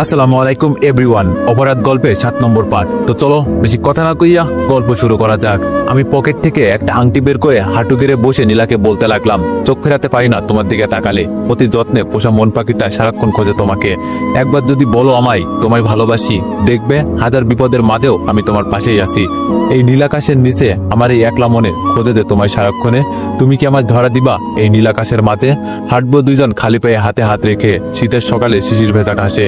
আসসালামু আলাইকুম এভরিওয়ান। অপরাধ গল্পে 7 নম্বর পার্ট। তো চলো বেশি কথা না কইয়া গল্প শুরু করা যাক। আমি পকেট থেকে একটা আংটি বের করে হাঁটু গেড়ে বসে নীলাকে বলতে লাগলাম, চোখ ফেরাতে পারি না তোমার দিকে তাকালে। অতি যত্নে পোষা মন পাখিটা সারাক্ষণ খোঁজে তোমাকে। একবার যদি বলো আমায় তোমায় ভালোবাসি, দেখবে হাজার বিপদের মাঝেও আমি তোমার পাশেই আছি। এই নীলাকাশের নিচে আমার এই একলা মনে খোঁজে দে তোমায় সারাক্ষণে। তুমি কি আমার ধরা দিবা এই নীলাকাশের মাঝে? হাঁটবো দুইজন খালি পায়ে হাতে হাত রেখে, শীতের সকালে শিশির ভেজা ঘাসে।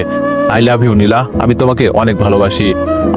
আই লাভ ইউ নীলা, আমি তোমাকে অনেক ভালোবাসি।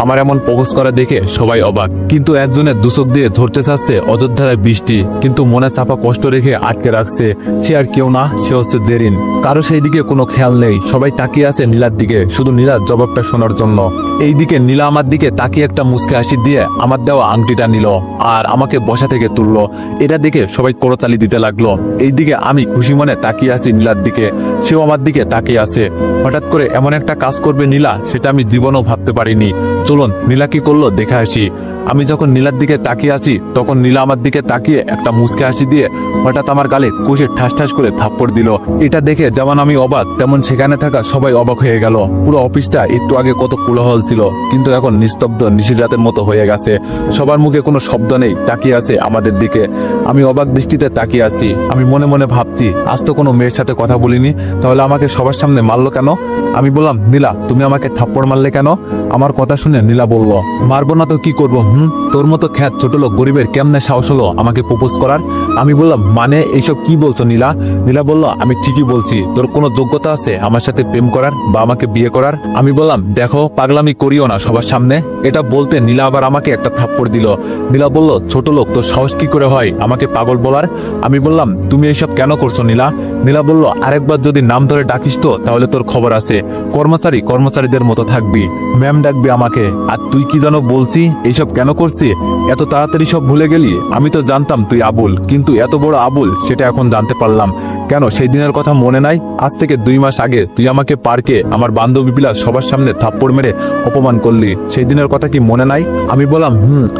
আমার এমন প্রপোজ করা দেখে সবাই অবাক, কিন্তু একজনের দুচোখ দিয়ে ধরতে চাচ্ছে অযোধ্যায় বৃষ্টি, কিন্তু মনে চাপা কষ্ট রেখে আটকে রাখছে। সে আর কেউ না, সে হচ্ছে জেরিন। কারো সেই দিকে কোনো খেয়াল নেই, সবাই তাকিয়ে আছে নীলার দিকে, শুধু নীলার জবাবটা শোনার জন্য। এইদিকে নীলা আমার দিকে তাকিয়ে একটা মুচকে হাসি দিয়ে আমার দেওয়া আংটিটা নিল আর আমাকে বসা থেকে তুললো। এটা দেখে সবাই করতালি দিতে লাগলো। এইদিকে আমি খুশি মনে তাকিয়ে আছি নীলার দিকে, সেও আমার দিকে তাকিয়ে আছে। হঠাৎ করে এমন একটা কাজ করবে নীলা, সেটা আমি জীবনেও ভাবতে পারিনি। চলুন নীলা কি করলো দেখে আসি। আমি যখন নীলার দিকে তাকিয়ে আছি, তখন নীলা আমার দিকে তাকিয়ে একটা মুচকে হাসি দিয়ে হঠাৎ আমার গালে কষে ঠাস ঠাস করে থাপ্পড় দিল। এটা দেখে যেমন আমি অবাক, তেমন সেখানে থাকা সবাই অবাক হয়ে গেল। পুরো অফিসটা একটু আগে কত কোলাহল ছিল, কিন্তু এখন নিস্তব্ধ নিশির রাতের মতো হয়ে গেছে। সবার মুখে কোনো শব্দ নেই, তাকিয়ে আছে আমাদের দিকে। আমি অবাক দৃষ্টিতে তাকিয়ে আছি। আমি মনে মনে ভাবছি, আজ তো কোনো মেয়ের সাথে কথা বলিনি, তাহলে আমাকে সবার সামনে মারলো কেন? আমি বললাম, নীলা তুমি আমাকে থাপ্পড় মারলে কেন? আমার কথা শুনে নীলা বলল, মারবো না তো কি করবো? তোর মতো খ্যাত ছোট লোক গরিবের কেমনে সাহস হলো আমাকে প্রপোজ করার? আমি বললাম, মানে এইসব কি বলছো নীলা? নীলা বলল, আমি ঠিকই বলছি। তোর কোনো যোগ্যতা আছে আমার সাথে প্রেম করার বা আমাকে বিয়ে করার? আমি বললাম, দেখো পাগলামি করিও না সবার সামনে। এটা বলতে নীলা আবার আমাকে একটা থাপ্পড় দিল। নীলা বলল, ছোট লোক তোর সাহস কি করে হয় আমাকে পাগল বলার? আমি বললাম, তুমি এইসব কেন করছো নীলা? নীলা বলল, আরেকবার যদি নাম ধরে ডাকিস তো তাহলে তোর খবর আছে। কর্মচারীদের মতো থাকবি, ম্যাম ডাকবি আমাকে। আর তুই কি যেন বলছি, এইসব কেন করছি? এত তাড়াতাড়ি সব ভুলে গেলি? আমি তো জানতাম তুই আবুল, কিন্তু এত বড় আবুল সেটা এখন জানতে পারলাম। কেন সেই দিনের কথা মনে নাই? আজ থেকে 2 মাস আগে তুই আমাকে পার্কে আমার বান্ধবী বিলাস সবার সামনে থাপ্পড় মেরে অপমান করলি, সেই দিনের কথা কি মনে নাই? আমি বললাম,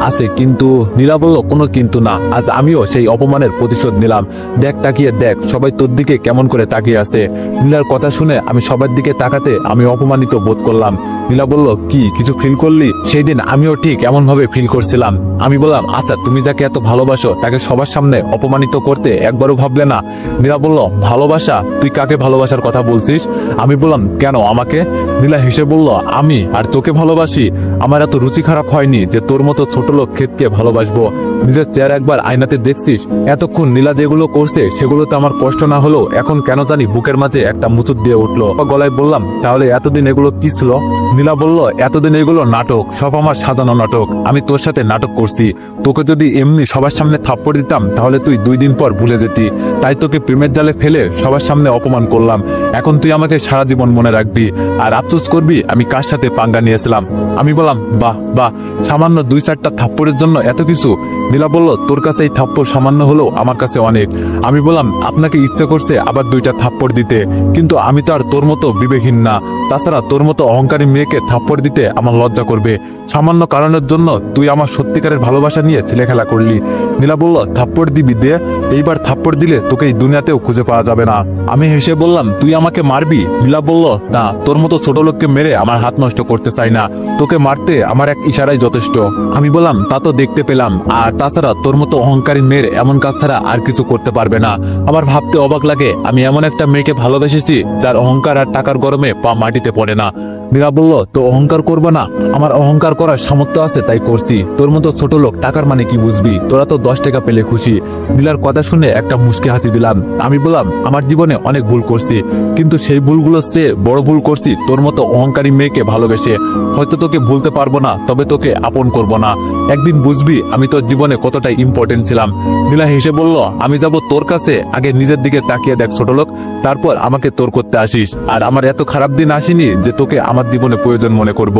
আছে। কিন্তু নীলা বলল, কোনো কিন্তু না, আজ আমিও সেই অপমানের প্রতিশোধ নিলাম। দেখ তাকিয়ে দেখ, সবাই তোর দিকে কেমন করে তাকিয়ে আছে। নীলার কথা শুনে আমি সবার দিকে তাকাতে আমি অপমানিত বোধ করলাম। নীলা বলল, কি কিছু ফিল করলি? সেই দিন আমিও ঠিক এমন ভাবে ফিল করছিলাম। আমি বললাম, আচ্ছা তুমি যাকে এত ভালোবাসো তাকে সবার সামনে অপমানিত করতে একবারও ভাবলে না? নীলা বলল, ভালোবাসা? তুই কাকে ভালোবাসার কথা বলছিস? আমি বললাম, কেন আমাকে? নীলা হেসে বলল, আমি আর তোকে ভালোবাসি? আমার এত রুচি খারাপ হয়নি যে তোর মতো ছোট লোক ক্ষেতকে ভালোবাসবো। নিজের চেহারা একবার আয়নাতে দেখছিস? এতক্ষণ নীলা যেগুলো করছে সেগুলোতে আমার কষ্ট না হলেও এখন কেন জানি বুকের মাঝে একটা মুচুর দিয়ে উঠলো। গলায় বললাম, তাহলে এতদিন এগুলো কি ছিল? নীলা বলল, এতদিন এগুলো নাটক, সব আমার সাজানো নাটক। আমি তোর সাথে নাটক করছি। তোকে যদি এমনি সবার সামনে থাপ্পড় দিতাম তাহলে তুই 2 দিন পর ভুলে যেতি, তাই তোকে প্রেমের জালে ফেলে সবার সামনে অপমান করলাম। এখন তুই আমাকে সারা জীবন মনে রাখবি আর আফসোস করবি আমি কার সাথে পাঙ্গা নিয়েছিলাম। আমি বললাম, বাহ বাহ, সামান্য 2-4টা থাপ্পড়ের জন্য এত কিছু? নীলা বলল, তোর কাছে এই থাপ্পড় সামান্য হলেও আমার কাছে অনেক। আমি বললাম, আপনাকে ইচ্ছা করছে আবার 2টা থাপ্পড় দিতে, কিন্তু আমি তো আর তোর মতো বিবেকহীন না। তাছাড়া তোর মতো অহংকারী মেয়েকে থাপ্পড় দিতে আমার লজ্জা করবে। সামান্য কারণের জন্য তুই আমার সত্যিকারের ভালোবাসা নিয়ে ছেলে খেলা করলি। নীলা বলল, থাপ্পড় দিবি দে, এইবার থাপ্পড় দিলে তোকে এই দুনিয়াতেও খুঁজে পাওয়া যাবে না। আমি হেসে বললাম, তুই আমাকে মারবি? নীলা বলল, না, তোর মতো ছোট লোককে মেরে আমার হাত নষ্ট করতে চাই না। তোকে মারতে আমার এক ইশারাই যথেষ্ট। আমি বললাম, তা তো দেখতে পেলাম। আর তাছাড়া তোর মতো অহংকারী মেয়ের এমন কাজ ছাড়া আর কিছু করতে পারবে না। আমার ভাবতে অবাক লাগে আমি এমন একটা মেয়েকে ভালোবেসেছি যার অহংকার আর টাকার গরমে পা মাটিতে পড়ে না। নীলা বলল, তো অহংকার করবো না? আমার অহংকার করার সামর্থ্য আছে তাই করছি। তোর মতো ছোট লোক টাকার মানে কি বুঝবি? তোরা তো 10 টাকা পেলে খুশি। নীলার কথা শুনে একটা মুচকি হাসি দিলাম। আমি বললাম, আমার জীবনে অনেক ভুল করছি, কিন্তু সেই ভুলগুলোর চেয়ে বড় ভুল করছি তোর মতো অহংকারী মেয়েকে ভালোবেসে। হয়তো তোকে ভুলতে পারবো না, তবে তোকে আপন করবো না। একদিন বুঝবি আমি তোর জীবনে কতটা ইম্পর্টেন্ট ছিলাম। নীলা হেসে বলল, আমি যাব তোর কাছে, আগে নিজের দিকে তাকিয়ে দেখ ছোট লোক, তারপর আমাকে তোর করতে আসিস। আর আমার এত খারাপ দিন আসেনি যে তোকে আমার জীবনে প্রয়োজন মনে করব।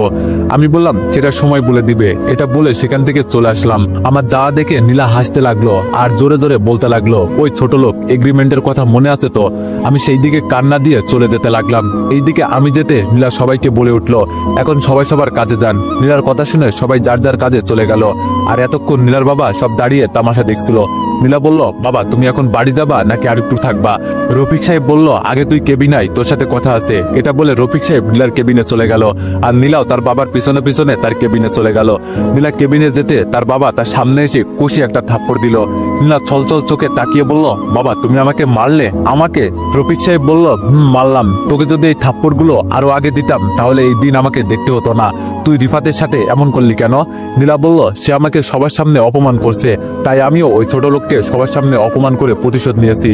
আমি বললাম, সেটা সময় বলে দিবে। এটা বলে সেখান থেকে চলে আসলাম। আমার যাওয়া দেখে নীলা হাসতে লাগলো আর জোরে জোরে বলতে লাগলো, ওই ছোট লোক, এগ্রিমেন্টের কথা মনে আছে তো? আমি সেই দিকে কান্না দিয়ে চলে যেতে লাগলাম। এইদিকে আমি যেতে নীলা সবাইকে বলে উঠলো, এখন সবাই সবার কাজে যান। নীলার কথা শুনে সবাই যার যার কাজে চলে গেল। আর এতক্ষণ নীলার বাবা সব দাঁড়িয়ে তামাশা দেখছিল। নীলা বলল, বাবা তুমি এখন বাড়ি যাবা নাকি আরেকটু থাকবা? রফিক সাহেব বলল, আগে তুই কেবিন আয়, তোর সাথে কথা আছে। এটা বলে রফিক সাহেব নীলার কেবিনে চলে গেল, আর নীলাও তার বাবার পিছনে পিছনে তার কেবিনে চলে গেল। নীলা কেবিনে যেতে তার বাবা তার সামনে এসে কষি একটা থাপ্পড় দিল। নীলা ছলছল চোখে তাকিয়ে বলল, বাবা তুমি আমাকে মারলে? আমাকে? রফিক সাহেব বলল, মারলাম। তোকে যদি এই থাপ্পড়গুলো আরো আগে দিতাম তাহলে এই দিন আমাকে দেখতে হতো না। তুই রিফাতের সাথে এমন করলি কেন? নীলা বলল, সে আমাকে সবার সামনে অপমান করছে, তাই আমিও ওই ছোট লোককে সবার সামনে অপমান করে প্রতিশোধ নিয়েছি।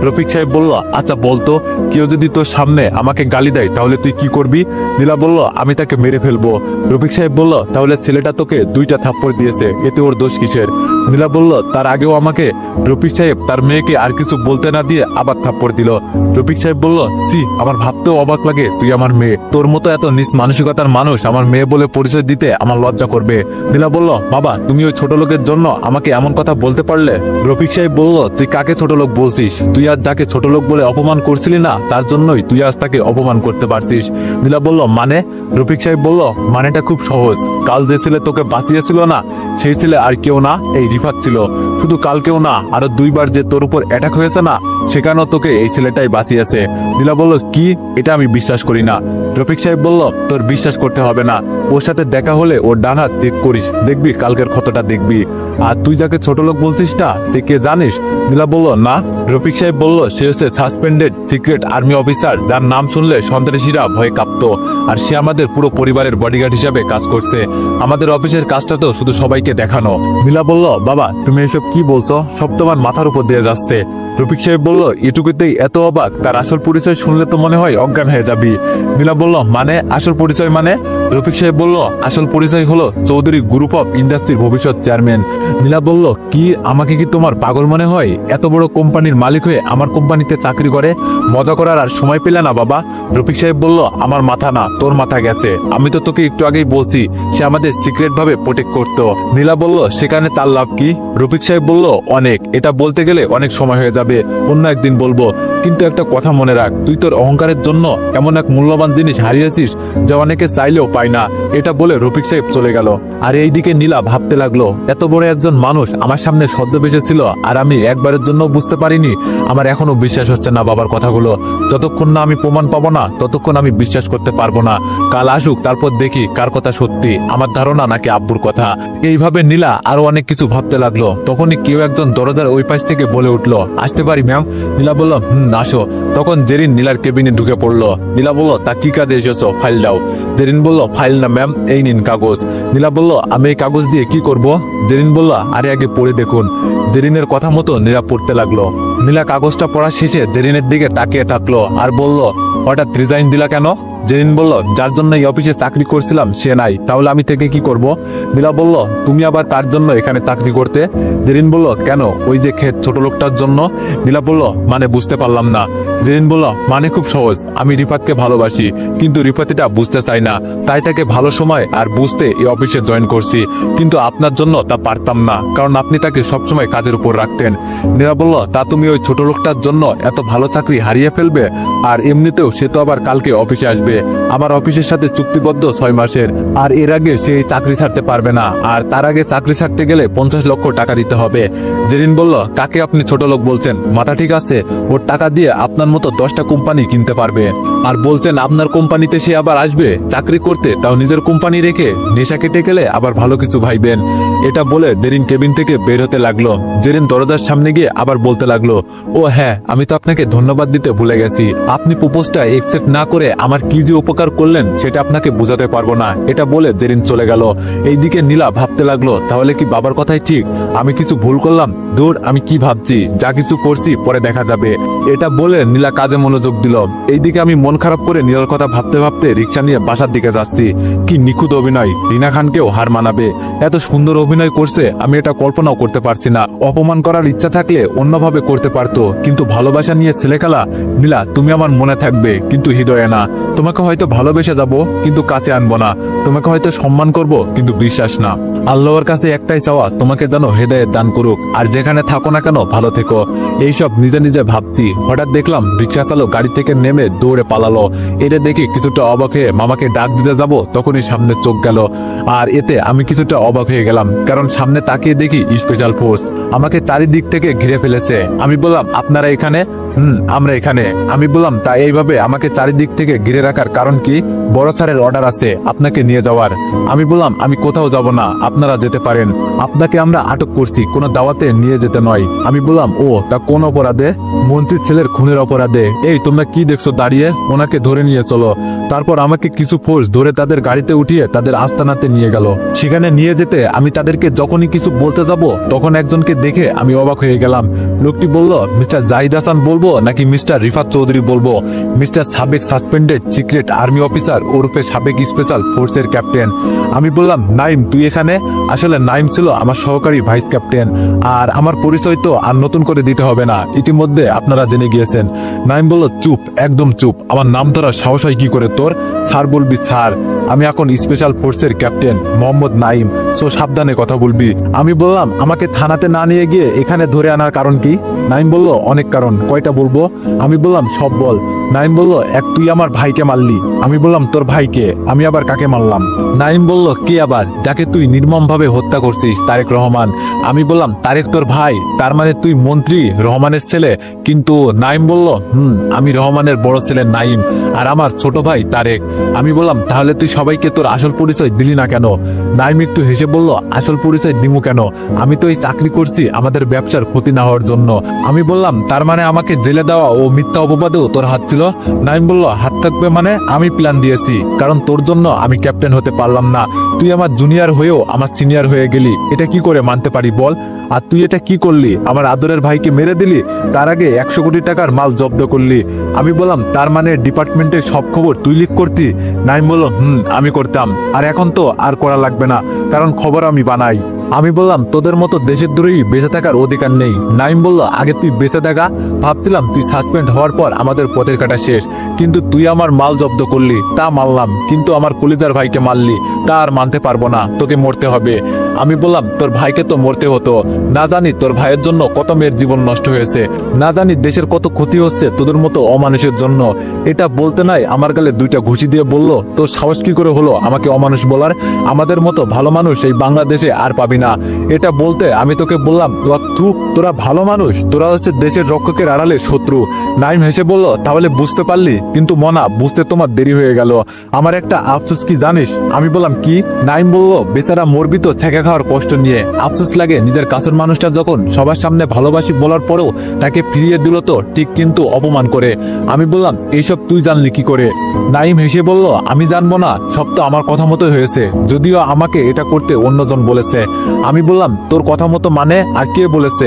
রফিক সাহেব বলল, আচ্ছা বলতো, কেউ যদি তোর সামনে আমাকে গালি দেয় তাহলে তুই কি করবি? নীলা বলল, আমি তাকে মেরে ফেলবো। রফিক সাহেব বলল, তাহলে ছেলেটা তোকে 2টা থাপ্পড় দিয়েছে, এতে ওর দোষ কিসের? নীলা বলল, তার আগেও আমাকে রফিক সাহেব তার মেয়েকে আর কিছু বলতে না দিয়ে আবার থাপ্পড় দিল। রফিক সাহেব বলল, সি, আমার ভাবতেও অবাক লাগে তুই আমার মেয়ে। তোর মতো এত নিচ মানসিকতার মানুষ আমার মেয়ে বলে পরিচয় দিতে আমার লজ্জা করবে। নীলা বলল, বাবা তুমি ওই ছোট লোকের জন্য আমাকে এমন কথা বলতে পারলে? রফিক সাহেব বলল, তুই কাকে ছোট লোক বলছিস? তুই আজ যাকে ছোট লোক বলে অপমান করছিলি না, তার জন্যই তুই আজ তাকে অপমান করতে পারছিস। নীলা বলল, মানে? রফিক সাহেব বলল, মানেটা খুব সহজ। কাল যে ছেলে তোকে বাঁচিয়েছিল না, সেই ছেলে আর কেউ না, এই রিফাত ছিল। শুধু কালকেও না, আরো 2বার যে তোর উপর অ্যাটাক হয়েছে না, সেখানেও তোকে এই ছেলেটাই বাঁচিয়েছে। নীলা বলল, কি? এটা আমি বিশ্বাস করি না। রফিক সাহেব বলল, তোর বিশ্বাস করতে হবে না। ওর সাথে দেখা হলে ওর ডান হাত চেক করিস, দেখবি কালকের ক্ষতটা দেখবি। আর তুই যাকে ছোট লোক বলছিস না, সে কে জানিস? নীলা বলল, না। রফিক সাহেব বলল, সে হচ্ছে সাসপেন্ডেড সিক্রেট আর্মি অফিসার, যার নাম শুনলে সন্ত্রাসীরা ভয়ে কাঁপত। আর সে আমাদের পুরো পরিবারের বডিগার্ড হিসাবে কাজ করছে। আমাদের অফিসের কাজটা তো শুধু সবাইকে দেখানো। নীলা বলল, বাবা তুমি এসব কি বলছো? সব তোমার মাথার উপর দিয়ে যাচ্ছে। রফিক সাহেব বলল, এটুকুতেই এত অবাক? তার আসল পরিচয় শুনলে তো মনে হয় অজ্ঞান হয়ে যাবি। নীলা বলল, মানে আসল পরিচয় মানে? রফিক সাহেব বলল, আসল পরিচয় হলো চৌধুরী গ্রুপ অফ ইন্ডাস্ট্রির ভবিষ্যৎ চেয়ারম্যান। নীলা বলল, কি, আমাকে কি তোমার পাগল মনে হয়? এত বড় কোম্পানির মালিক হয়ে আমার কোম্পানিতে চাকরি করে? মজা করার আর সময় পেলে না বাবা। রফিক সাহেব বলল, আমার মাথা না, তোর মাথা গেছে। আমি তো তোকে একটু আগেই বলছি সে আমাদের সিক্রেট ভাবে প্রোটেক্ট করতো। নীলা বলল, সেখানে তার লাভ কি? রফিক সাহেব বলল, অনেক। এটা বলতে গেলে অনেক সময় হয়ে যাবে, অন্য একদিন বলবো। কিন্তু একটা কথা মনে রাখ, তুই তোর অহংকারের জন্য এমন এক মূল্যবান জিনিস হারিয়েছিস যা অনেকে চাইলেও পায় না। এটা বলে রফিক সাহেব চলে গেল। আর এইদিকে নীলা ভাবতে লাগলো, এত বড় একজন মানুষ আমার সামনে ছদ্মবেশে ছিল, আর আমি একবারের জন্য বুঝতে পারিনি। আমার এখনো বিশ্বাস হচ্ছে না বাবার কথাগুলো। যতক্ষণ না আমি প্রমাণ পাবো না, ততক্ষণ আমি বিশ্বাস করতে পারবো না। কাল আসুক, তারপর দেখি কার কথা সত্যি, আমার ধারণা নাকি আব্বুর কথা। এইভাবে নীলা আরো অনেক কিছু ভাবতে লাগলো। তখনই কেউ একজন দরজার ওই পাশ থেকে বলে উঠলো, আসতে পারি ম্যাম? নীলা বলল, আসো। তখন জেরিন নীলার কেবিনে ঢুকে পড়লো। নীলা বলল, তা কি কাজে এসেছো? ফাইল দাও। জেরিন বলল, ফাইল না ম্যাম, এই নিন কাগজ। নীলা বলল, আমি এই কাগজ দিয়ে কি করব? জেরিন বলল, আরে আগে পড়ে দেখুন। জেরিনের কথা মতো নীলা পড়তে লাগলো। নীলা কাগজটা পড়া শেষে জেরিনের দিকে তাকিয়ে থাকলো আর বলল, হঠাৎ রিজাইন দিলা কেন? জেরিন বলল, যার জন্য এই অফিসে চাকরি করছিলাম সে নাই, তাহলে আমি থেকে কি করব? নীলা বলল, তুমি আবার তার জন্য এখানে চাকরি করতে? জেরিন বলল, কেন, ওই যে ক্ষেত ছোট লোকটার জন্য। নীলা বলল, মানে বুঝতে পারলাম না। জেরিন বলল, মানে খুব সহজ, আমি রিফাতকে ভালোবাসি, কিন্তু রিফাত এটা বুঝতে চাই না, তাই তাকে ভালো সময় আর বুঝতে এই অফিসে জয়েন করছি। কিন্তু আপনার জন্য তা পারতাম না, কারণ আপনি তাকে সবসময় কাজের উপর রাখতেন। নীলা বলল, তা তুমি ওই ছোট লোকটার জন্য এত ভালো চাকরি হারিয়ে ফেলবে? আর এমনিতেও সে তো আবার কালকে অফিসে আসবে। আমার অফিসের সাথে চুক্তিবদ্ধ 6 মাসের, আর এর আগে সে চাকরি ছাড়তে পারবে না। আর তার আগে চাকরি ছাড়তে গেলে 50 লক্ষ টাকা দিতে হবে। জেরিন বলল, কাকে আপনি ছোট লোক বলছেন? মাথা ঠিক আছে? ওর টাকা দিয়ে আপনার মতো 10টা কোম্পানি কিনতে পারবে। আর বলছেন আপনার কোম্পানিতে সে আবার আসবে চাকরি করতে, তাও নিজের কোম্পানি রেখে? নেশা কেটে গেলে আবার ভালো কিছু ভাইবেন। এটা বলে জেরিন কেবিন থেকে বের হতে লাগলো। জেরিন দরজার সামনে গিয়ে আবার বলতে লাগলো, ও হ্যাঁ, আমি তো আপনাকে ধন্যবাদ দিতে ভুলে গেছি। আপনি প্রপোজটা একসেপ্ট না করে আমার কি যে উপকার করলেন সেটা আপনাকে বোঝাতে পারবো না। এটা বলে জেরিন চলে গেল। এইদিকে নীলা ভাবতে লাগলো, তাহলে কি বাবার কথাই ঠিক? আমি কিছু ভুল করলাম? দূর, আমি কি ভাবছি, যা কিছু করছি পরে দেখা যাবে। এটা বলে নীলা কাজে মনোযোগ দিল। এইদিকে আমি মন খারাপ করে নীলার কথা ভাবতে ভাবতে রিক্সা নিয়ে বাসার দিকে যাচ্ছি। কি নিখুঁত অভিনয়, রিনা খানকেও হার মানাবে। এত সুন্দর অভিনয় করছে, আমি এটা কল্পনাও করতে পারছি না। অপমান করার ইচ্ছা থাকলে অন্যভাবে করতে পারতো, কিন্তু ভালোবাসা নিয়ে ছেলে খেলা। নীলা, তুমি আমার মনে থাকবে, কিন্তু হৃদয়ে না। তোমাকে হয়তো ভালোবেসে যাব, কিন্তু কাছে আনবো না। তোমাকে হয়তো সম্মান করব, কিন্তু বিশ্বাস না। আল্লাহর কাছে একটাই চাওয়া, তোমাকে যেন হেদায়েত দান করুক, আর যেখানে থাকো না কেন ভালো থেকো। এইসব নিজে নিজে ভাবছি, হঠাৎ দেখলাম রিক্সা চালক গাড়ি থেকে নেমে দৌড়ে পালালো। এটা দেখি কিছুটা অবাক হয়ে মামাকে ডাক দিতে যাব, তখনই সামনে চোখ গেল। আর এতে আমি কিছুটা অবাক হয়ে গেলাম, কারণ সামনে তাকিয়ে দেখি স্পেশাল ফোর্স আমাকে চারিদিক থেকে ঘিরে ফেলেছে। আমি বললাম, আপনারা এখানে? আমরা এখানে। আমি বললাম, তা এইভাবে আমাকে চারিদিক থেকে ঘিরে রাখার কারণ কি? বড় স্যারের অর্ডার আছে আপনাকে নিয়ে যাওয়ার। আমি বললাম, আমি কোথাও যাব না, আপনারা যেতে পারেন। আপনাকে আমরা আটক করছি, কোনো দাওয়াতে নিয়ে যেতে নয়। আমি বললাম, ও তা কোন অপরাধে? মন্ত্রীর ছেলের খুনের অপরাধে। এই তোমরা কি দেখছো দাঁড়িয়ে? ওনাকে ধরে নিয়ে চলো। তারপর আমাকে কিছু ফোর্স ধরে তাদের গাড়িতে উঠিয়ে তাদের আস্তানাতে নিয়ে গেল। সেখানে নিয়ে যেতে আমি তাদেরকে যখনই কিছু বলতে যাব, তখন একজনকে দেখে আমি অবাক হয়ে গেলাম। লোকটি বলল, মিস্টার জাহিদ হাসান বলবো নাকি মিস্টার রিফাত চৌধুরী বলবো? মিস্টার সাবেক সাসপেন্ডেড সিক্রেট আর্মি অফিসার ওরফে সাবেক স্পেশাল ফোর্সের ক্যাপ্টেন। আমি বললাম, নাইম তুই এখানে? আসলে নাইম ছিল আমার সহকারী ভাইস ক্যাপ্টেন, আর আমার পরিচয় তো আর নতুন করে দিতে হবে না, ইতিমধ্যে আপনারা জেনে গিয়েছেন। নাইম বলল, চুপ, একদম চুপ। আমার নাম ধরার সাহস হয় কি করে তোর? ছাড় বলবি ছাড়। আমি এখন স্পেশাল ফোর্সের ক্যাপ্টেন মোহাম্মদ নাইম, সো সাবধানে কথা বলবি। আমি বললাম, আমাকে থানাতে না নিয়ে গিয়ে এখানে ধরে আনার কারণ কি? নাইম বলল, অনেক কারণ। কয়টা বলবো? আমি বললাম, সব বল। নাইম বলল, এক তুই আমার ভাইকে মারলি। আমি বললাম, তোর ভাইকে? আমি আবার কাকে মারলাম? নাইম বলল, কে আবার? যাকে তুই নির্মমভাবে হত্যা করছিস, তারেক রহমান। আমি বললাম, তারেক তোর ভাই? তার মানে তুই মন্ত্রী রহমানের ছেলে? কিন্তু নাইম বলল, আমি রহমানের বড় ছেলে নাইম, আর আমার ছোট ভাই তারেক। আমি বললাম, তাহলে তুই সবাইকে তোর আসল পরিচয় দিলি না কেন? নাইম একটু হেসে বলল, আসল পরিচয় দিমু কেন? আমি তো এই চাকরি করছি আমাদের ব্যবসার ক্ষতি না হওয়ার জন্য। আমি বললাম, তার মানে আমাকে জেলে দেওয়া ও মিথ্যা অপবাদেও তোর হাত ছিল? নাইম বলল, হাত থাকবে মানে? আমি প্ল্যান দিয়েছি, কারণ তোর জন্য আমি ক্যাপ্টেন হতে পারলাম না। তুই আমার জুনিয়র হয়েও আমার সিনিয়র হয়ে গেলি, এটা কি করে মানতে পারি বল? আর তুই এটা কি করলি? আমার আদরের ভাইকে মেরে দিলি, তার আগে 100 কোটি টাকার মাল জব্দ করলি। আমি বললাম, তার মানে ডিপার্টমেন্টের সব খবর তুই লিক করতি? নাইম বলল, আমি করতাম, আর এখন তো আর করা লাগবে না, কারণ খবর আমি বানাই। আমি বললাম, তোদের মতো দেশের দ্রোহী বেঁচে থাকার অধিকার নেই। নাইম বলল, আগে তুই বেঁচে থাকা। ভাবছিলাম তুই সাসপেন্ড হওয়ার পর আমাদের পথের কাটা শেষ, কিন্তু তুই আমার মাল জব্দ করলি, তা মানলাম, কিন্তু আমার কলিজার ভাইকে মারলি, তা আর মানতে পারবো না, তোকে মরতে হবে। আমি বললাম, তোর ভাইকে তো মরতে হতো, না জানি তোর ভাইয়ের জন্য কত মেয়ের জীবন নষ্ট হয়েছে, না জানি দেশের কত ক্ষতি হচ্ছে তোদের মতো অমানুষের জন্য। এটা বলতে নাই আমার গালে 2টা ঘুষি দিয়ে বলল, তোর সাহস কি করে হলো আমাকে অমানুষ বলার? আমাদের মতো ভালো মানুষ এই বাংলাদেশে আর পাবি না। এটা বলতে আমি তোকে বললাম, তোরা ভালো মানুষ, তোরা হচ্ছে দেশের রক্ষকের আড়ালে শত্রু। নাইম হেসে বলল, তাহলে বুঝতে পারলি? কিন্তু মনা, বুঝতে তোমার দেরি হয়ে গেল। আমার একটা আফসোস কি জানিস? আমি বললাম, কি? নাইম বলল, বেচারা মরবি তো ছেঁকা খাওয়ার কষ্ট নিয়ে। আফসোস লাগে নিজের কাছের মানুষটা যখন সবার সামনে ভালোবাসি বলার পরেও তাকে ফিরিয়ে দিল তো ঠিক, কিন্তু অপমান করে। আমি বললাম, এইসব তুই জানলি কি করে? নাইম হেসে বলল, আমি জানবো না, সব তো আমার কথা মতো হয়েছে, যদিও আমাকে এটা করতে অন্যজন বলেছে। আমি বললাম, তোর কথা মতো মানে? আর কে বলেছে?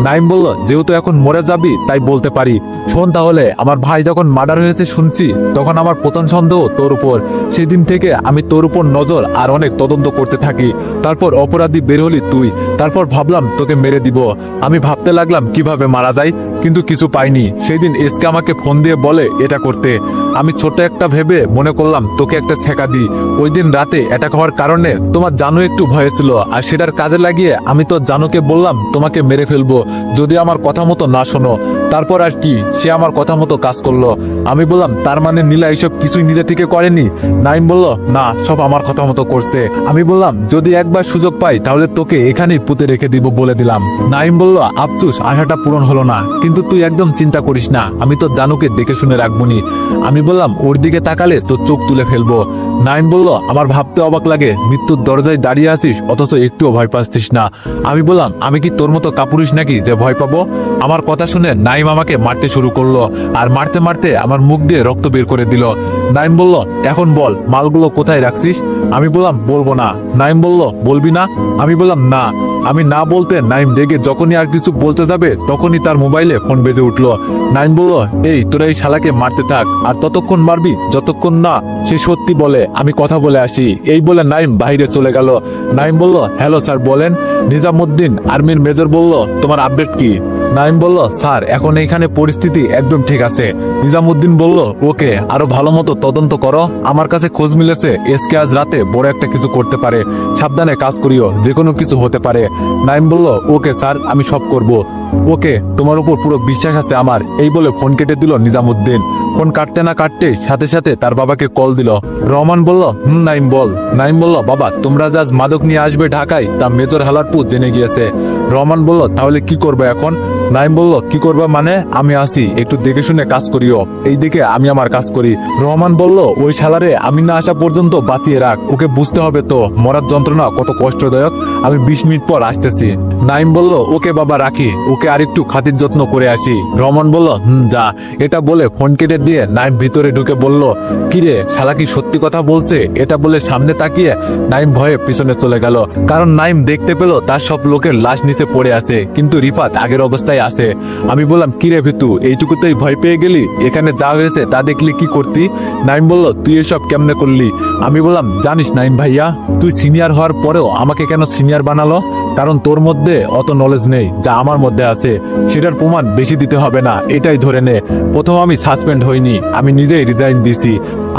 নাইম বলল, যেহেতু এখন মরে যাবি তাই বলতে পারি। শোন তাহলে, আমার ভাই যখন মার্ডার হয়েছে শুনছি, তখন আমার প্রথম সন্দেহ তোর উপর। সেদিন থেকে আমি তোর উপর নজর আর অনেক তদন্ত করতে থাকি। তারপর অপরাধী বের হলি তুই, তারপর ভাবলাম তোকে মেরে দিব। আমি ভাবতে লাগলাম কিভাবে মারা যায়, কিন্তু কিছু পাইনি। সেই দিন এসকে আমাকে ফোন দিয়ে বলে এটা করতে। আমি ছোট একটা ভেবে মনে করলাম তোকে একটা ছেঁকা দিই। ওই দিন রাতে অ্যাটাক হওয়ার কারণে তোমার জানু একটু ভয় ছিল, আর সেটার কাজে লাগিয়ে আমি তো জানুকে বললাম তোমাকে মেরে ফেলবো যদি আমার কথা মতো না শোনো। তারপর আর কি, সে আমার কথা মতো কাজ করলো। আমি বললাম, তার মানে নীলা এইসব কিছুই নিজে থেকে করেনি? নাইম বলল, না, সব আমার কথা মতো করছে। আমি বললাম, যদি একবার সুযোগ পাই তাহলে তোকে এখানেই পুঁতে রেখে দিব বলে দিলাম। নাইম বলল, আফসোস, আশাটা পূরণ হলো না, কিন্তু তুই একদম চিন্তা করিস না, আমি তো জানুকে দেখে শুনে রাখবনি। আমি বললাম, ওর দিকে তাকালে তোর চোখ তুলে ফেলবো। নাইম বলল, আমার ভাবতে অবাক লাগে, মৃত্যুর দরজায় দাঁড়িয়ে আছিস অথচ একটুও ভয় পাচ্ছিস না। আমি বললাম, আমি কি তোর মতো কাপুরুষ নাকি যে ভয় পাবো? আমার কথা শুনে নাইম আমাকে মারতে শুরু করলো, আর মারতে মারতে আমার মুখ দিয়ে রক্ত বের করে দিল। নাইম বলল, এখন বল মালগুলো কোথায় রাখছিস? আমি বললাম, বলবো না। নাইম বলল, বলবি না? আমি বললাম, না। আমি না বলতে নাইম রেগে যখনই আর কিছু বলতে যাবে তখনই তার মোবাইলে ফোন বেজে উঠলো। নাইম বলল, এই তোরা এই শালাকে মারতে থাক, আর ততক্ষণ মারবি যতক্ষণ না সে সত্যি বলে। আমি কথা বলে আসি। এই বলে নাইম বাইরে চলে গেল। নাইম বলল, হ্যালো স্যার বলেন। নিজামুদ্দিন আর্মির মেজর বলল, তোমার আপডেট কি? নাইম বলল, স্যার এখন এইখানে পরিস্থিতি একদম ঠিক আছে। নিজামুদ্দিন বলল, ওকে, আরো ভালো মতো তদন্ত করো। আমার কাছে খোঁজ মিলেছে এসকে আজ রাতে বড় একটা কিছু করতে পারে, সাবধানে কাজ করিও, যে কোনো কিছু হতে পারে। নাইম বলল, ওকে স্যার, আমি সব করব। ওকে, তোমার উপর পুরো বিশ্বাস আছে আমার। এই বলে ফোন কেটে দিল নিজামুদ্দিন। ফোন কাটতে না কাটতে সাথে সাথে তার বাবাকে কল দিল। রহমান বলল, নাইম বল। নাইম বলল, বাবা তোমরা আজ মাদক নিয়ে আসবে ঢাকায় তা মেজর হালারপুর জেনে গিয়েছে। রহমান বলল, তাহলে কি করবে এখন? নাইম বলল, কি করবা মানে? আমি আসি, একটু দেখে শুনে কাজ করিও, এই দিকে আমি আমার কাজ করি। রহমান বলল, ওই শালারে আমি না আসা পর্যন্ত বাঁচিয়ে রাখ, ওকে বুঝতে হবে তো মরার যন্ত্রণা কত কষ্টদায়ক। আমি 20 মিনিট পর আসতেছি। নাইম বলল, ওকে বাবা রাখি, ওকে আরেকটু খাতির যত্ন করে আসি। রহমান বলল, যা। এটা বলে ফোন কেটে দিয়ে নাইম ভিতরে ঢুকে বলল, কিরে শালা কি সত্যি কথা বলছে? এটা বলে সামনে তাকিয়ে নাইম ভয়ে পিছনে চলে গেল, কারণ নাইম দেখতে পেল তার সব লোকের লাশ নিচে পড়ে আছে, কিন্তু রিফাত আগের অবস্থায় আছে। আমি বললাম, কিরে ভিতু, এইটুকুতেই ভয় পেয়ে গেলি? এখানে যা হয়েছে তা দেখলি কি করতি? নাইম বলল, তুই এসব কেমনে করলি? আমি বললাম, জানিস নাইম ভাইয়া, তুই সিনিয়র হওয়ার পরেও আমাকে কেন সিনিয়র বানালো? কারণ তোর মধ্যে অত নলেজ নেই যা আমার মধ্যে আছে। সেটার প্রমাণ বেশি দিতে হবে না, এটাই ধরে নে। প্রথম আমি সাসপেন্ড হইনি, আমি নিজেই রিজাইন দিছি।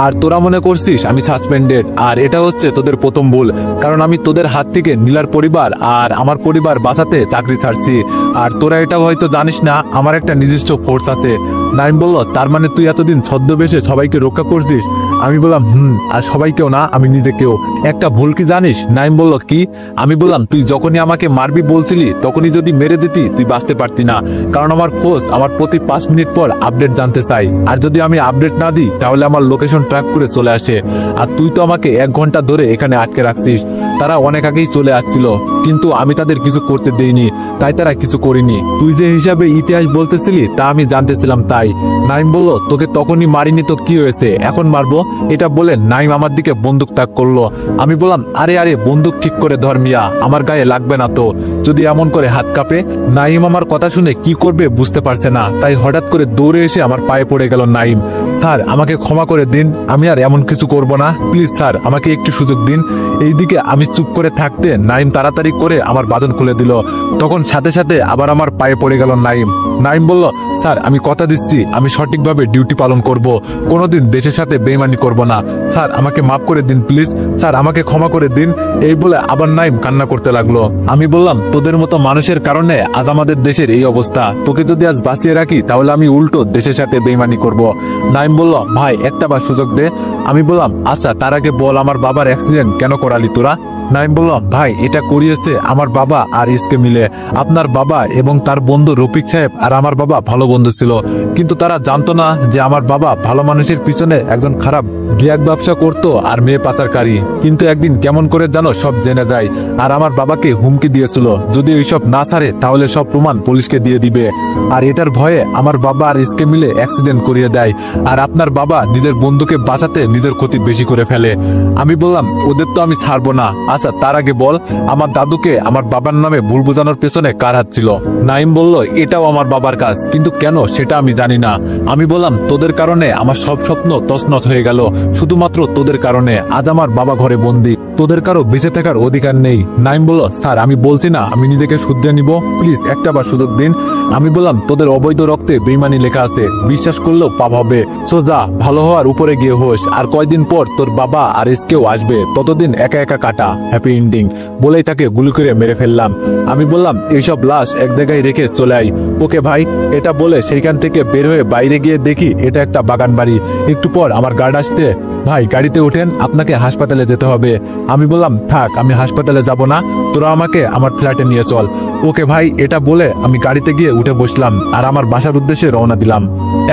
আর তোরা মনে করছিস আমি সাসপেন্ডেড, আর এটা হচ্ছে তোদের প্রথম ভুল। কারণ আমি তোদের হাত থেকে নীলার পরিবার আর আমার পরিবার বাঁচাতে চাকরি ছাড়ছি। আর তোরা এটা হয়তো জানিস না, আমার একটা নিজস্ব ফোর্স আছে। নাইম বলল, তার মানে তুই এতদিন ছদ্মবেশে সবাইকে রক্ষা করছিস? আমি বললাম, আর সবাইকেও না, আমি নিজেকেও। একটা ভুল কি জানিস? নাইম বলল, কি? আমি বললাম, তুই যখনই আমাকে মারবি বলছিলি তখনই যদি মেরে দিতি তুই বাঁচতে পারতি না, কারণ আমার ফোর্স আমার প্রতি 5 মিনিট পর আপডেট জানতে চাই, আর যদি আমি আপডেট না দিই তাহলে আমার লোকেশন ট্র্যাক করে চলে আসে। আর তুই তো আমাকে 1 ঘন্টা ধরে এখানে আটকে রাখছিস। তারা অনেক আগেই চলে আসছিল, কিন্তু আমি তাদের কিছু করতে দেইনি, তাই তারা কিছু করিনি। তুই যে হিসাবে ইতিহাস বলতেছিলি তা আমি জানতেছিলাম তাই। নাইম বলল, তোকে তখনই মারিনি তো কি হয়েছে, এখন মারবো? এটা বলে নাইম আমার দিকে বন্দুক তাক করলো। আমি বললাম, আরে আরে বন্দুক ঠিক করে ধর মিয়া, আমার গায়ে লাগবে না তো, যদি এমন করে হাত কাঁপে। নাইম আমার কথা শুনে কি করবে বুঝতে পারছে না, তাই হঠাৎ করে দৌড়ে এসে আমার পায়ে পড়ে গেল নাইম। স্যার আমাকে ক্ষমা করে দিন, আমি আর এমন কিছু করব না, প্লিজ স্যার আমাকে একটু সুযোগ দিন। এইদিকে আমি চুপ করে থাকতে নাইম তাড়াতাড়ি করে আমার বাঁধন খুলে দিল। তখন সাথে সাথে আবার আমার পায়ে পড়ে গেল নাইম। নাইম বলল, স্যার আমি কথা দিচ্ছি আমি সঠিকভাবে ডিউটি পালন করব, কোনোদিন দেশের সাথে বেইমানি করব না। স্যার আমাকে মাফ করে দিন প্লিজ, স্যার আমাকে ক্ষমা করে দিন। এই বলে আবার নাইম কান্না করতে লাগলো। আমি বললাম, তোদের মতো মানুষের কারণে আজ আমাদের দেশের এই অবস্থা, তোকে যদি আজ বাঁচিয়ে রাখি তাহলে আমি উল্টো দেশের সাথে বেইমানি করব। নাইম বলল, ভাই একটা বার সুযোগ দে। আমি বললাম, আচ্ছা তার আগে বল আমার বাবার অ্যাক্সিডেন্ট কেন করালি তোরা? নাইম বলল, ভাই এটা করিয়েছে আমার বাবা আর ইসকে মিলে। আপনার বাবা এবং তার বন্ধু রফিক সাহেব আর আমার বাবা ভালো বন্ধু ছিল, কিন্তু তারা জানতো না যে আমার বাবা ভালো মানুষের পিছনে একজন খারাপ ড্রাগ ব্যবসা করতো আর মেয়ে পাচারকারী। কিন্তু একদিন কেমন করে জানো সব জেনে যায়, আর আমার বাবাকে হুমকি দিয়েছিল যদি এইসব না ছাড়ে তাহলে সব প্রমাণ পুলিশকে দিয়ে দিবে। আর এটার ভয়ে আমার বাবা আর ইসকে মিলে অ্যাক্সিডেন্ট করিয়ে দেয়, আর আপনার বাবা নিজের বন্ধুকে বাঁচাতে নিজের ক্ষতি বেশি করে ফেলে। আমি বললাম, ওদের তো আমি ছাড়বো না। আচ্ছা তার আগে বল আমার দাদুকে আমার বাবার নামে ভুল বোঝানোর পেছনে কার হাত ছিল? নাইম বলল, এটাও আমার বাবার কাজ, কিন্তু কেন সেটা আমি জানি না। আমি বললাম, তোদের কারণে আমার সব স্বপ্ন তছনছ হয়ে গেল, শুধুমাত্র তোদের কারণে আজ আমার বাবা ঘরে বন্দি, তোদের কারো বেঁচে থাকার অধিকার নেই। নাইম বলল, স্যার আমি বলছি না আমি নিজেকে শুধরে নিব, প্লিজ একটা বার সুযোগ দিন। আমি বললাম, তোদের অবৈধ রক্তে বেইমানি লেখা আছে, বিশ্বাস করলেও পাপ হবে। সো যা, ভালো হওয়ার উপরে গিয়ে হোস, আর কয়দিন পর তোর বাবা আর এসকেও আসবে, ততদিন একা একা কাটা, হ্যাপি এন্ডিং। বলেই তাকে গুলি করে মেরে ফেললাম। আমি বললাম, এইসব লাশ এক জায়গায় রেখে চলে আই। ওকে ভাই। এটা বলে সেইখান থেকে বের হয়ে বাইরে গিয়ে দেখি এটা একটা বাগান বাড়ি। একটু পর আমার গার্ড আসতে, ভাই গাড়িতে ওঠেন, আপনাকে হাসপাতালে যেতে হবে। আমি বললাম, থাক আমি হাসপাতালে যাব না, তোরা আমাকে আমার ফ্ল্যাটে নিয়ে চল। ওকে ভাই। এটা বলে আমি গাড়িতে গিয়ে উঠে বসলাম আর আমার বাসার উদ্দেশ্যে রওনা দিলাম।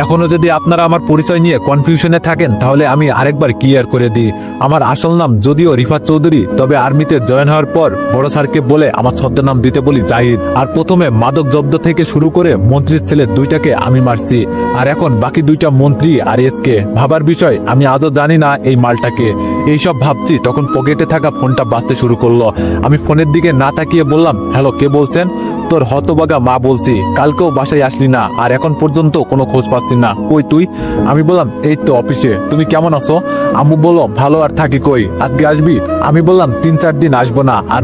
এখনো যদি আপনারা আমার পরিচয় নিয়ে কনফিউশনে থাকেন তাহলে আমি আরেকবার ক্লিয়ার করে দিই, আমার আসল নাম যদিও রিফাত চৌধুরী, তবে আর্মিতে জয়েন হওয়ার পর বড় স্যারকে বলে আমার ছদ্মনাম দিতে বলি জাহিদ। আর প্রথমে মাদক জব্দ থেকে শুরু করে মন্ত্রীর ছেলে দুইটাকে আমি মারছি, আর এখন বাকি দুইটা মন্ত্রী আর এসকে। ভাবার বিষয়, আমি আজও জানি না এই মালটাকে। এইসব ভাবছি তখন পকেটে থাকা ফোনটা বাজতে শুরু করলো। আমি ফোনের দিকে না তাকিয়ে বললাম, হ্যালো, কে বলছেন? তোর হতবাগা মা বলছি। কালকেও বাসায় আসলি না, আর এখন পর্যন্ত কোনো খোঁজ পাচ্ছি না। কই তুই? আমি বললাম, এই তো অফিসে। তুমি কেমন আছো? আম্মু বললো, ভালো আর থাকি কই, আজকে আসবি? আমি বললাম, 3-4 দিন আসবো না, আর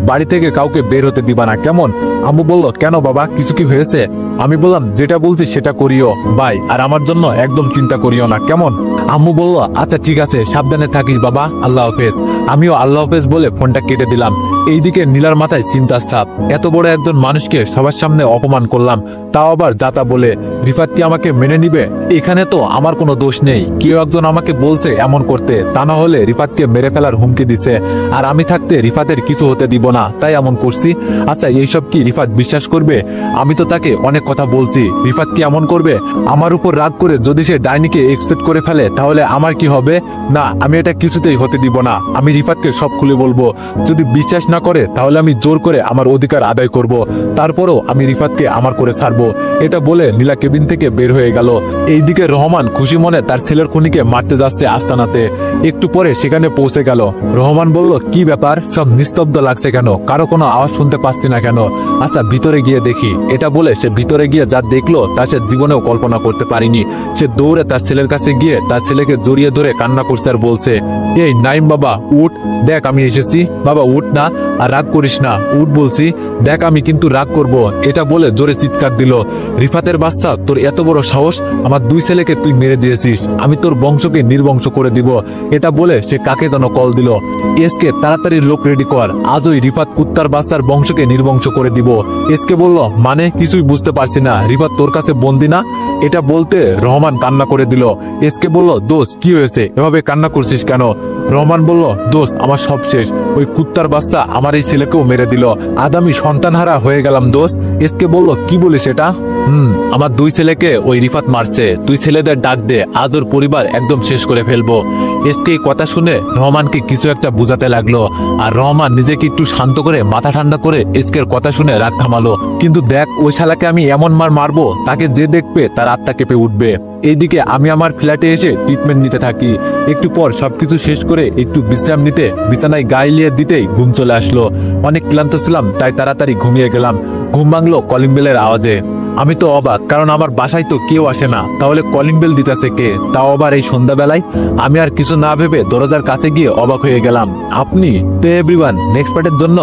বাড়ি থেকে কাউকে বের হতে দিবা না, কেমন? আম্মু বললো, কেন বাবা, কিছু কি হয়েছে? আমি বললাম, যেটা বলছি সেটা করিও ভাই, আর আমার জন্য একদম চিন্তা করিও না, কেমন? আম্মু বললো, আচ্ছা ঠিক আছে, সাবধানে থাকিস বাবা, আল্লাহ হাফেজ। আমিও আল্লাহ হাফেজ বলে ফোনটা কেটে দিলাম। এইদিকে নীলার মাথায় চিন্তার ছাপ। এত বড় একজন মানুষকে সবার সামনে অপমান করলাম, তাও আবার যাতা বলে। রিফাত কি আমাকে মেনে নিবে? এখানে তো আমার কোনো দোষ নেই, কেউ একজন আমাকে বলছে এমন করতে, তা না হলে রিফাতকে মেরে ফেলার হুমকি দিছে, আর আমি থাকতে রিফাতের কিছু হতে দিব না, তাই এমন করছি। আচ্ছা, এইসব কি রিফাত বিশ্বাস করবে? আমি তো তাকে অনেক কথা বলছি, রিফাত কি এমন করবে? আমার উপর রাগ করে যদি সে ডাইনিকে একসেপ্ট করে ফেলে, তাহলে আমার কি হবে? না, আমি এটা কিছুতেই হতে দিব না। আমি রিফাতকে সব খুলে বলবো। যদি বিশ্বাস না করে, তাহলে আমি জোর করে আমার অধিকার আদায় করব। তারপরও আমি রিফাতকে আমার করে ছাড়বো। এটা বলে নীলা কেবিন থেকে বের হয়ে গেল। এইদিকে রহমান খুশি মনে তার ছেলের খুনিকে মারতে যাচ্ছে আস্তানাতে। একটু পরে সেখানে পৌঁছে গেল। রহমান বলল, কি ব্যাপার, সব নিস্তব্ধ লাগছে কেন? কারো কোনো আওয়াজ শুনতে পাচ্ছি না কেন? আচ্ছা, ভিতরে গিয়ে দেখি। এটা বলে সে ভিতরে গিয়ে যা দেখলো তা সে জীবনেও কল্পনা করতে পারিনি। সে দৌড়ে তার ছেলের কাছে গিয়ে তার ছেলেকে জড়িয়ে ধরে কান্না করছে আর বলছে, এই নাইম বাবা, উঠ, দেখ আমি এসেছি। বাবা উঠ না, আর রাগ করিস না, উঠ বলছি, দেখ আমি কিন্তু রাগ করব। এটা বলে জোরে চিৎকার দিল, রিফাতের বাচ্চা, তোর এত বড় সাহস, আমার 2 ছেলেকে তুই মেরে দিয়েছিস, আমি তোর বংশকে নির্বংশ করে দিব। এটা বলে সে কাকে যেন কল দিল, এসকে তাড়াতাড়ি লোক রেডি কর, আজই রিফাত কুত্তার বাচ্চার বংশকে নির্বংশ করে দিব। এসকে বলল, মানে কিছুই বুঝতে পারছি না, রিফাত তোর কাছে বন্দি না? এটা বলতে রহমান কান্না করে দিল। এসকে বলল, দোষ কি হয়েছে, এভাবে কান্না করছিস কেন? রহমান বলল, দোষ আমার সব শেষ, ওই কুত্তার বাচ্চা আমার এই ছেলেকেও মেরে দিল, আজ আমি সন্তানহারা হয়ে গেলাম দোষ। এসকে বলল, কি বলিস এটা? আমার 2 ছেলেকে ওই রিফাত মারছে, তুই ছেলেদের ডাক দে, আজ ওর পরিবার একদম শেষ করে ফেলবো। এসকে এই কথা শুনে রহমানকে কিছু একটা বুঝাতে লাগলো, আর রহমান নিজেকে একটু শান্ত করে মাথা ঠান্ডা করে এসকের কথা শুনে রাগ থামালো। কিন্তু দেখ, ওই শালাকে আমি এমন মারবো, তাকে যে দেখবে তার আত্মা কেঁপে উঠবে। এইদিকে আমি আমার ফ্ল্যাটে এসে ট্রিটমেন্ট নিতে থাকি। একটু পর সবকিছু শেষ করে একটু বিশ্রাম নিতে বিছানায় গায়ে লিয়ে দিতেই ঘুম চলে আসলো। অনেক ক্লান্ত ছিলাম, তাই তাড়াতাড়ি ঘুমিয়ে গেলাম। ঘুম ভাঙলো কলিং বেলের আওয়াজে। আমি তো অবাক, কারণ আমার বাসায় তো কেউ আসে না, তাহলে কলিং বেল দিতেছে কে, তাও আবার এই সন্ধ্যাবেলায়? আমি আর কিছু না ভেবে দরজার কাছে গিয়ে অবাক হয়ে গেলাম। আপনি তো এভরিওয়ান, নেক্সট পার্টের জন্য